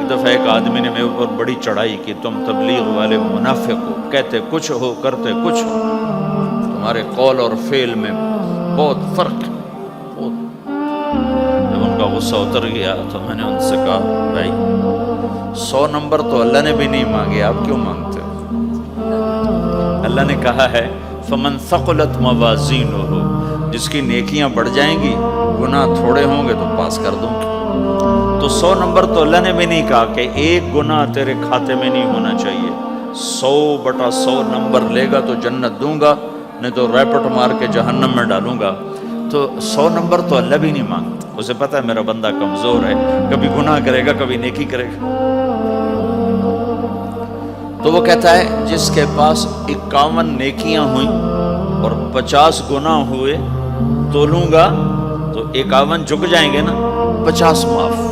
ایک دفعہ ایک آدمی نے میرے اوپر بڑی چڑھائی کی، تم تبلیغ والے منافق ہو، کہتے کچھ ہو کرتے کچھ ہو، تمہارے قول اور فعل میں بہت فرق ہے بہت۔ جب ان کا غصہ اتر گیا تو میں نے ان سے کہا بھائی 100 نمبر تو اللہ نے بھی نہیں مانگے، آپ کیوں مانگتے ہو؟ اللہ نے کہا ہے فمن ثقلت موازینہ، جس کی نیکیاں بڑھ جائیں گی گناہ تھوڑے ہوں گے تو پاس کر دوں گا۔ تو 100 نمبر تو اللہ نے بھی نہیں کہا کہ ایک گناہ تیرے کھاتے میں نہیں ہونا چاہیے، 100/100 نمبر لے گا تو جنت دوں گا، نہیں تو ریپٹ مار کے جہنم میں ڈالوں گا۔ تو 100 نمبر تو اللہ بھی نہیں مانگتا، اسے پتہ ہے میرا بندہ کمزور ہے، کبھی گناہ کرے گا کبھی نیکی کرے گا۔ تو وہ کہتا ہے جس کے پاس 51 نیکیاں ہوئیں اور 50 گناہ ہوئے تولوں گا تو 51 جھک جائیں گے نا، 50 معاف۔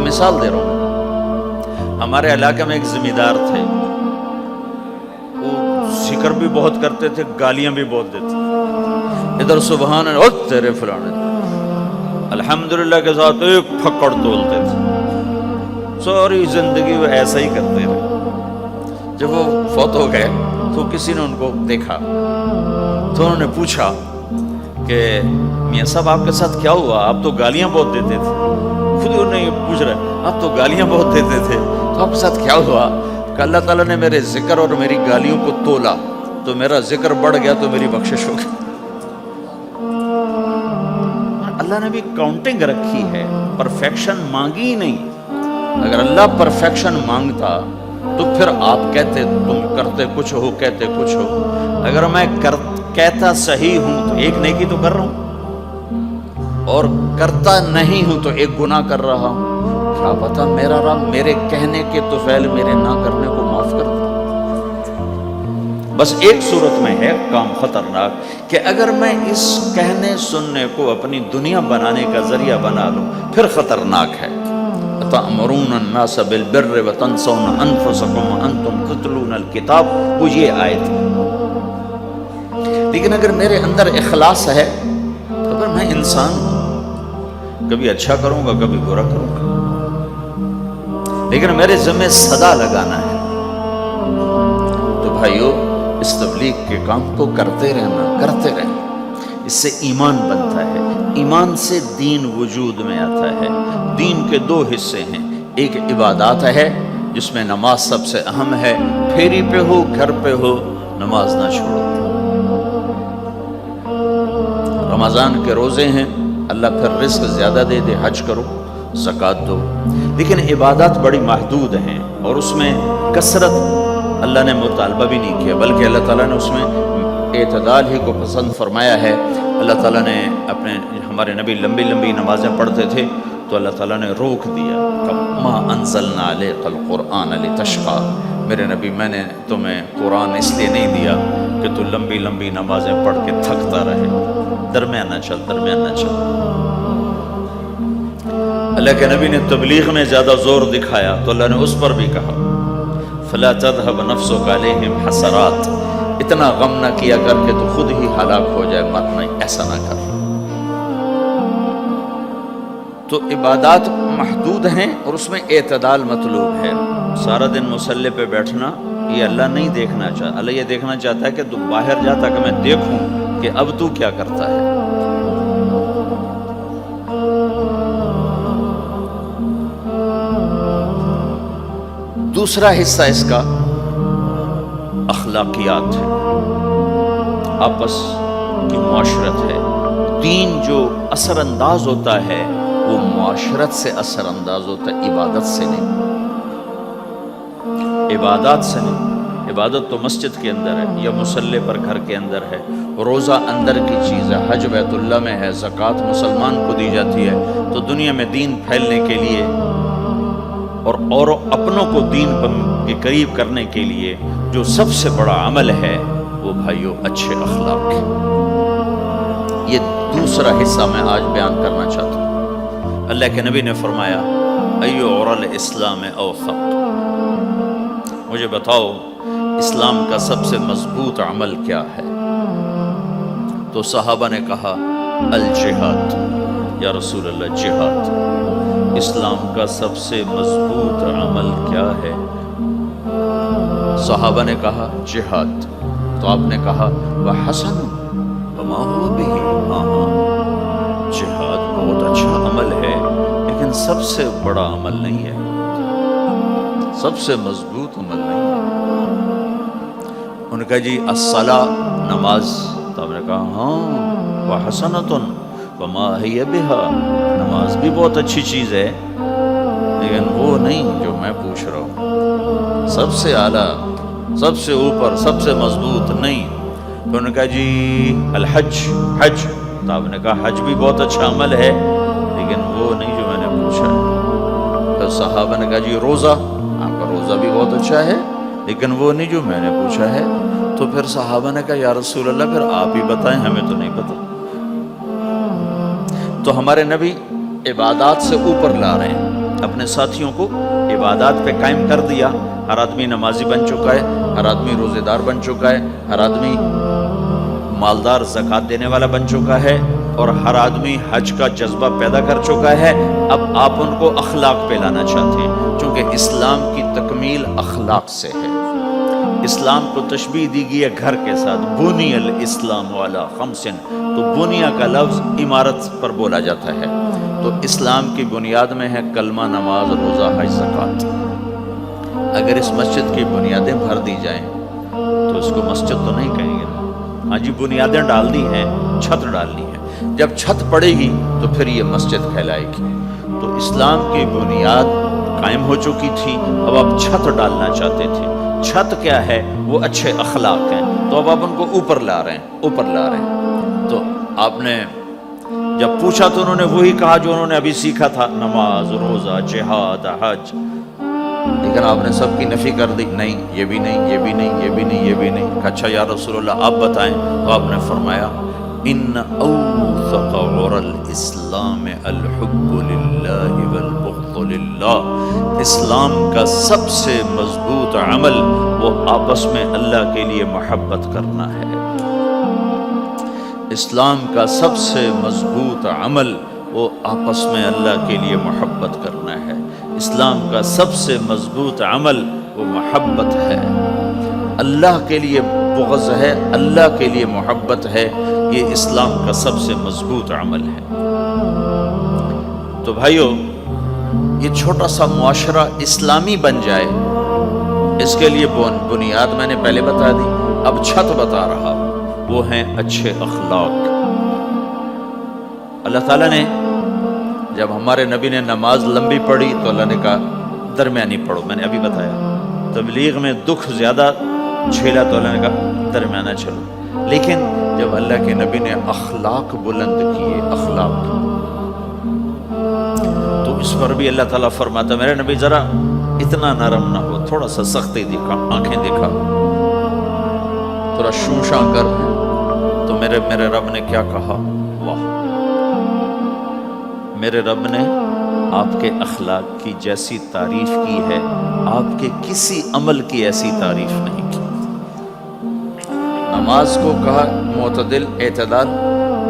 مثال دے رہا ہوں، ہمارے علاقے میں ایک ذمہ دار تھے، وہ ذکر بھی بہت کرتے تھے، گالیاں بھی بہت دیتے تھے، ادھر سبحان اللہ تیرے فلانے، الحمدللہ کے ساتھ ایک پھکڑ تولتے تھے، ساری زندگی وہ ایسا ہی کرتے رہے۔ جب وہ فوت ہو گئے تو کسی نے ان کو دیکھا تو انہوں نے پوچھا کہ میاں صاحب آپ کے ساتھ کیا ہوا، آپ تو گالیاں بہت دیتے تھے۔ خود انہوں نے یہ پوچھ رہے آپ تو گالیاں بہت دیتے تھے تو آپ کے ساتھ کیا ہوا؟ کہ اللہ تعالیٰ نے میرے ذکر اور میری گالیوں کو تولا تو میرا ذکر بڑھ گیا تو میری بخشش ہو گئی۔ اللہ نے بھی کاؤنٹنگ رکھی ہے، پرفیکشن مانگی ہی نہیں۔ اگر اللہ پرفیکشن مانگتا تو پھر آپ کہتے تم کرتے کچھ ہو کہتے کچھ ہو۔ اگر میں کہتا صحیح ہوں تو ایک نیکی تو کر رہا ہوں، اور کرتا نہیں ہوں تو ایک گناہ کر رہا ہوں۔ کیا پتا میرا رب میرے کہنے کے طفیل میرے نہ کرنے کو معاف کر دے۔ بس ایک صورت میں ہے کام خطرناک کہ اگر میں اس کہنے سننے کو اپنی دنیا بنانے کا ذریعہ بنا لوں پھر خطرناک ہے۔ تأمرون الناس بالبر وتنسون انفسکم وانتم تتلون الکتاب، وہ یہ آیت ہے۔ لیکن اگر میرے اندر اخلاص ہے تو پھر میں انسان ہوں، کبھی اچھا کروں گا کبھی برا کروں گا، لیکن میرے ذمہ صدا لگانا ہے۔ تو بھائیو اس تبلیغ کے کام کو کرتے رہنا، اس سے ایمان بنتا ہے، ایمان سے دین وجود میں آتا ہے۔ دین کے 2 حصے ہیں، ایک عبادات ہے جس میں نماز سب سے اہم ہے، پھیری پہ ہو گھر پہ ہو نماز نہ چھوڑو۔ رمضان کے روزے ہیں، اللہ پھر رزق زیادہ دے دے، حج کرو زکوٰۃ دو، لیکن عبادات بڑی محدود ہیں اور اس میں کثرت اللہ نے مطالبہ بھی نہیں کیا، بلکہ اللہ تعالیٰ نے اس میں اعتدال ہی کو پسند فرمایا ہے۔ اللہ تعالیٰ نے ہمارے نبی لمبی نمازیں پڑھتے تھے تو اللہ تعالیٰ نے روک دیا، ما انزلنا علیک القرآن لتشقی، میرے نبی میں نے تمہیں قرآن اس لیے نہیں دیا کہ تو لمبی نمازیں پڑھ کے تھکتا رہے، درمیانہ چل۔ اللہ کے نبی نے تبلیغ میں زیادہ زور دکھایا تو اللہ نے اس پر بھی کہا فلا تذهب نفسك عليهم حسرات، اتنا غم نہ کیا کر کے تو خود ہی ہلاک ہو جائے، مت نہیں، ایسا نہ کر۔ تو عبادات محدود ہیں اور اس میں اعتدال مطلوب ہے۔ سارا دن مصلی پہ بیٹھنا یہ اللہ نہیں دیکھنا چاہتا، اللہ یہ دیکھنا چاہتا ہے کہ تو باہر جاتا کہ میں دیکھوں کہ اب تو کیا کرتا ہے۔ دوسرا حصہ اس کا اخلاقیات ہے، آپس کی معاشرت ہے۔ دین جو اثر انداز ہوتا ہے وہ معاشرت سے اثر انداز ہوتا ہے، عبادت سے نہیں۔ عبادات سے نہیں، عبادت تو مسجد کے اندر ہے یا مصلی پر گھر کے اندر ہے، روزہ اندر کی چیز ہے، حج بیت اللہ میں ہے، زکوٰۃ مسلمان کو دی جاتی ہے۔ تو دنیا میں دین پھیلنے کے لیے اور اپنوں کو دین کے قریب کرنے کے لیے جو سب سے بڑا عمل ہے وہ بھائیو اچھے اخلاق ہے۔ یہ دوسرا حصہ میں آج بیان کرنا چاہتا ہوں۔ اللہ کے نبی نے فرمایا ایو عُرَى الاسلام اوثق، مجھے بتاؤ اسلام کا سب سے مضبوط عمل کیا ہے؟ تو صحابہ نے کہا الجہاد، یا رسول اللہ جہاد۔ اسلام کا سب سے مضبوط عمل کیا ہے؟ صحابہ نے کہا جہاد، تو آپ نے کہا وحسن وما هو به، ہاں جہاد بہت اچھا عمل ہے لیکن سب سے بڑا عمل نہیں ہے، سب سے مضبوط عمل نہیں ہے۔ انہوں نے کہا جی الصلاۃ، نماز، تو آپ نے کہا ہاں وحسنۃ وما هي بها، نماز بھی بہت اچھی چیز ہے لیکن وہ نہیں جو میں پوچھ رہا ہوں، سب سے اعلیٰ، سب سے اوپر، سب سے مضبوط نہیں۔ تو انہوں نے کہا جی الحج، حج، تو آپ نے کہا حج بھی بہت اچھا عمل ہے لیکن وہ نہیں جو میں نے پوچھا ہے۔ تو صحابہ نے کہا جی روزہ، آپ کا روزہ بھی بہت اچھا ہے لیکن وہ نہیں جو میں نے پوچھا ہے۔ تو پھر صحابہ نے کہا یا رسول اللہ پھر آپ ہی بتائیں، ہمیں تو نہیں پتہ۔ تو ہمارے نبی عبادات سے اوپر لا رہے ہیں، اپنے ساتھیوں کو عبادات پہ قائم کر دیا۔ ہر آدمی نمازی بن چکا ہے، ہر آدمی روزے دار بن چکا ہے، ہر آدمی مالدار زکوٰۃ دینے والا بن چکا ہے، اور ہر آدمی حج کا جذبہ پیدا کر چکا ہے۔ اب آپ ان کو اخلاق پہ لانا چاہتے ہیں، چونکہ اسلام کی تکمیل اخلاق سے ہے۔ اسلام کو تشبیہ دی گئی ہے گھر کے ساتھ، بنی الاسلام علی خمس، تو بنیا کا لفظ عمارت پر بولا جاتا ہے، تو اسلام کی بنیاد میں ہے کلمہ، نماز، روزہ، حج، زکوٰۃ۔ اگر اس مسجد کی بنیادیں بھر دی جائیں تو اس کو مسجد تو نہیں کہیں گے نا، ہاں جی بنیادیں ڈال دی ہیں، چھت ڈالنی ہے، جب چھت پڑے گی تو پھر یہ مسجد کہلائے گی۔ تو اسلام کی بنیاد قائم ہو چکی تھی، اب آپ چھت ڈالنا چاہتے تھے۔ چھت کیا ہے؟ وہ اچھے اخلاق ہیں، تو اب آپ ان کو اوپر لا رہے ہیں، اوپر لا رہے ہیں۔ تو آپ نے جب پوچھا تو انہوں نے وہی کہا جو انہوں نے ابھی سیکھا تھا، نماز، روزہ، جہاد، حج، لیکن آپ نے سب کی نفی کر دی، نہیں یہ بھی نہیں، یہ بھی نہیں، یہ بھی نہیں، یہ بھی نہیں۔ اچھا یا رسول اللہ آپ بتائیں، تو آپ نے فرمایا ان اوثق عرى الاسلام الحب للہ والبغض للہ، اسلام کا سب سے مضبوط عمل وہ آپس میں اللہ کے لیے محبت کرنا ہے۔ اسلام کا سب سے مضبوط عمل وہ آپس میں اللہ کے لیے محبت کرنا ہے۔ اسلام کا سب سے مضبوط عمل وہ محبت ہے، اللہ کے لیے بغض ہے، اللہ کے لیے محبت ہے، یہ اسلام کا سب سے مضبوط عمل ہے۔ تو بھائیو، یہ چھوٹا سا معاشرہ اسلامی بن جائے، اس کے لیے بنیاد میں نے پہلے بتا دی، اب چھت بتا رہا، وہ ہیں اچھے اخلاق۔ اللہ تعالیٰ نے جب ہمارے نبی نے نماز لمبی پڑھی تو اللہ نے کہا درمیانی پڑھو، میں نے ابھی بتایا۔ تبلیغ میں دکھ زیادہ جھیلا تو اللہ نے کہا درمیانہ چلو، لیکن جب اللہ کے نبی نے اخلاق بلند کیے، اخلاق، تو اس پر بھی اللہ تعالیٰ فرماتا میرے نبی ذرا اتنا نرم نہ ہو، تھوڑا سا سختی دکھا، آنکھیں دکھا، تھوڑا شوشاں کر۔ تو میرے رب نے کیا کہا؟ واہ، میرے رب نے آپ کے اخلاق کی جیسی تعریف کی ہے، آپ کے کسی عمل کی ایسی تعریف نہیں کی۔ نماز کو کہا معتدل، اعتدال،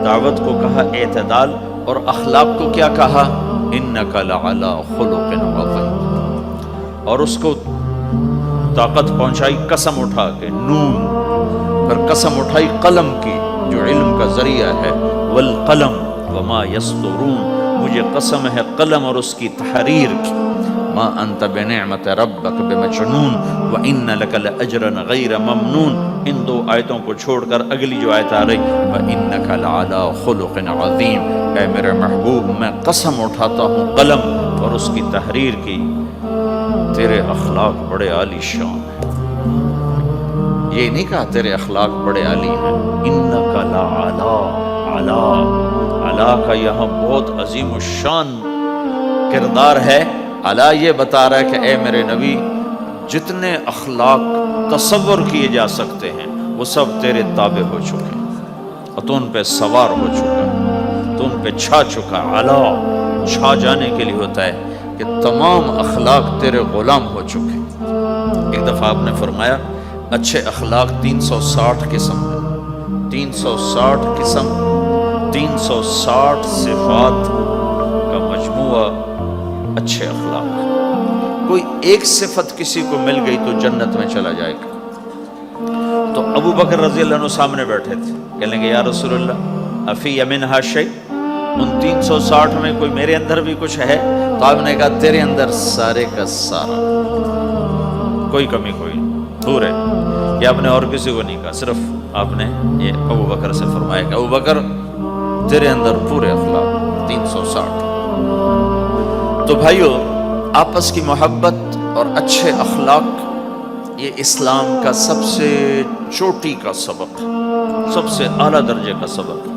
دعوت کو کہا اعتدال، اور اخلاق کو کیا کہا؟ انک لعلی خلق عظیم، اور اس کو طاقت پہنچائی قسم اٹھا کے، نون، پھر قسم اٹھائی قلم کی جو علم کا ذریعہ ہے، والقلم وما یسطرون، مجھے قسم ہے قلم اور اس کی تحریر کی، ما انت بنعمت ربک بمجنون وان لک لاجرا غیر ممنون۔ ان دو آیتوں کو چھوڑ کر اگلی جو آیت آ رہی، وانک لعلی خلق عظیم، اے میرے محبوب میں قسم اٹھاتا ہوں قلم اور اس کی تحریر کی، تیرے اخلاق بڑے عالی شان ہیں۔ یہ نہیں کہا تیرے اخلاق بڑے عالی ہیں، انک لعلی، علا، علا کا یہاں بہت عظیم الشان کردار ہے۔ علا یہ بتا رہا ہے کہ اے میرے نبی، جتنے اخلاق تصور کیے جا سکتے ہیں وہ سب تیرے تابع ہو چکے ہیں، اور تو ان پہ سوار ہو چکا ہے، تو ان پہ چھا چکا۔ علا چھا جانے کے لیے ہوتا ہے کہ تمام اخلاق تیرے غلام ہو چکے ہیں۔ ایک دفعہ آپ نے فرمایا اچھے اخلاق 360 قسم ہیں، 360 قسم، 360 صفات کا مجموعہ اچھے اخلاق. کوئی ایک صفت کسی کو مل گئی تو جنت میں چلا جائے گا. تو ابو بکر رضی اللہ عنہ سامنے بیٹھے تھے, کہنے لگے یا رسول اللہ افی منہا شیء, ان 360 میں کوئی میرے اندر بھی کچھ ہے؟ تو آپ نے کہا تیرے اندر سارے کا سارا, کوئی کمی کوئی پورے. یہ آپ نے اور کسی کو نہیں کہا, صرف آپ نے یہ ابو بکر سے فرمایا کہ ابو بکر تیرے اندر پورے اخلاق 360. تو بھائیو, آپس کی محبت اور اچھے اخلاق یہ اسلام کا سب سے چوٹی کا سبق, سب سے اعلیٰ درجے کا سبق.